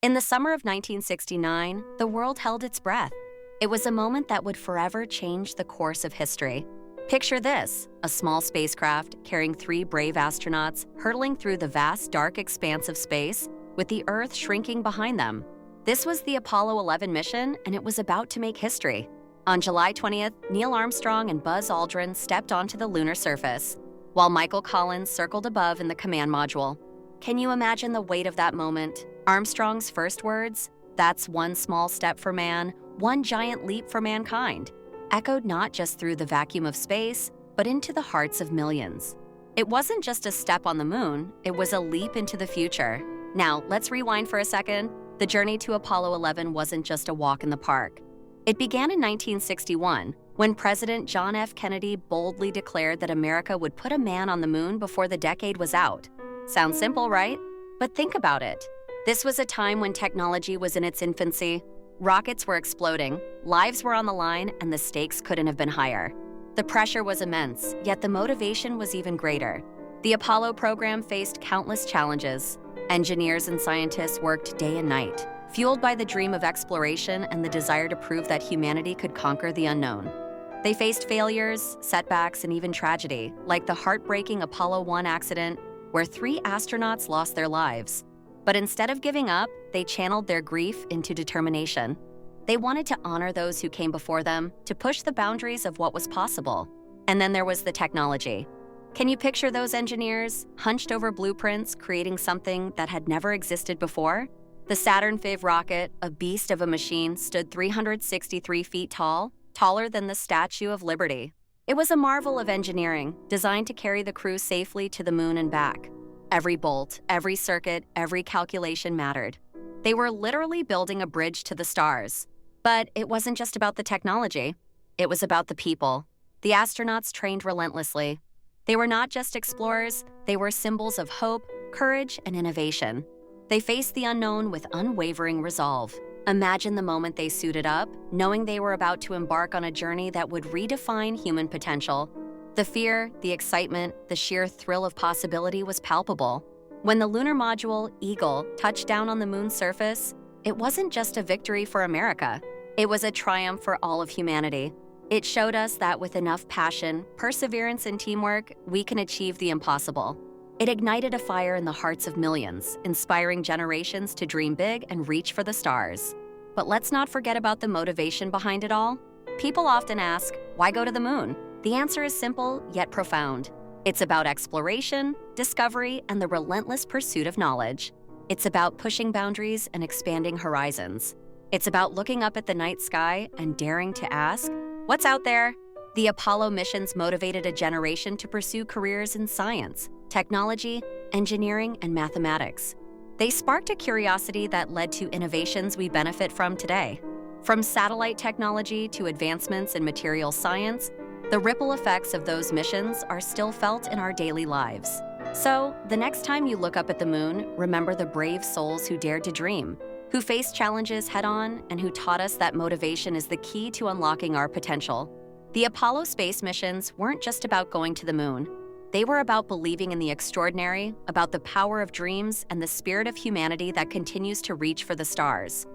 In the summer of 1969, the world held its breath. It was a moment that would forever change the course of history. Picture this, a small spacecraft carrying 3 brave astronauts hurtling through the vast, dark expanse of space, with the Earth shrinking behind them. This was the Apollo 11 mission, and it was about to make history. On July 20th, Neil Armstrong and Buzz Aldrin stepped onto the lunar surface, while Michael Collins circled above in the command module. Can you imagine the weight of that moment? Armstrong's first words, "That's one small step for man, one giant leap for mankind," echoed not just through the vacuum of space, but into the hearts of millions. It wasn't just a step on the moon, it was a leap into the future. Now, let's rewind for a second. The journey to Apollo 11 wasn't just a walk in the park. It began in 1961, when President John F. Kennedy boldly declared that America would put a man on the moon before the decade was out. Sounds simple, right? But think about it. This was a time when technology was in its infancy. Rockets were exploding, lives were on the line, and the stakes couldn't have been higher. The pressure was immense, yet the motivation was even greater. The Apollo program faced countless challenges. Engineers and scientists worked day and night, fueled by the dream of exploration and the desire to prove that humanity could conquer the unknown. They faced failures, setbacks, and even tragedy, like the heartbreaking Apollo 1 accident, where 3 astronauts lost their lives. But instead of giving up, they channeled their grief into determination. They wanted to honor those who came before them, to push the boundaries of what was possible. And then there was the technology. Can you picture those engineers, hunched over blueprints, creating something that had never existed before? The Saturn V rocket, a beast of a machine, stood 363 feet tall, taller than the Statue of Liberty. It was a marvel of engineering, designed to carry the crew safely to the moon and back. Every bolt, every circuit, every calculation mattered. They were literally building a bridge to the stars. But it wasn't just about the technology. It was about the people. The astronauts trained relentlessly. They were not just explorers, they were symbols of hope, courage, and innovation. They faced the unknown with unwavering resolve. Imagine the moment they suited up, knowing they were about to embark on a journey that would redefine human potential. The fear, the excitement, the sheer thrill of possibility was palpable. When the lunar module, Eagle, touched down on the moon's surface, it wasn't just a victory for America. It was a triumph for all of humanity. It showed us that with enough passion, perseverance, and teamwork, we can achieve the impossible. It ignited a fire in the hearts of millions, inspiring generations to dream big and reach for the stars. But let's not forget about the motivation behind it all. People often ask, why go to the moon? The answer is simple, yet profound. It's about exploration, discovery, and the relentless pursuit of knowledge. It's about pushing boundaries and expanding horizons. It's about looking up at the night sky and daring to ask, what's out there? The Apollo missions motivated a generation to pursue careers in science, technology, engineering, and mathematics. They sparked a curiosity that led to innovations we benefit from today. From satellite technology to advancements in materials science, the ripple effects of those missions are still felt in our daily lives. So, the next time you look up at the moon, remember the brave souls who dared to dream, who faced challenges head-on, and who taught us that motivation is the key to unlocking our potential. The Apollo space missions weren't just about going to the moon. They were about believing in the extraordinary, about the power of dreams, and the spirit of humanity that continues to reach for the stars.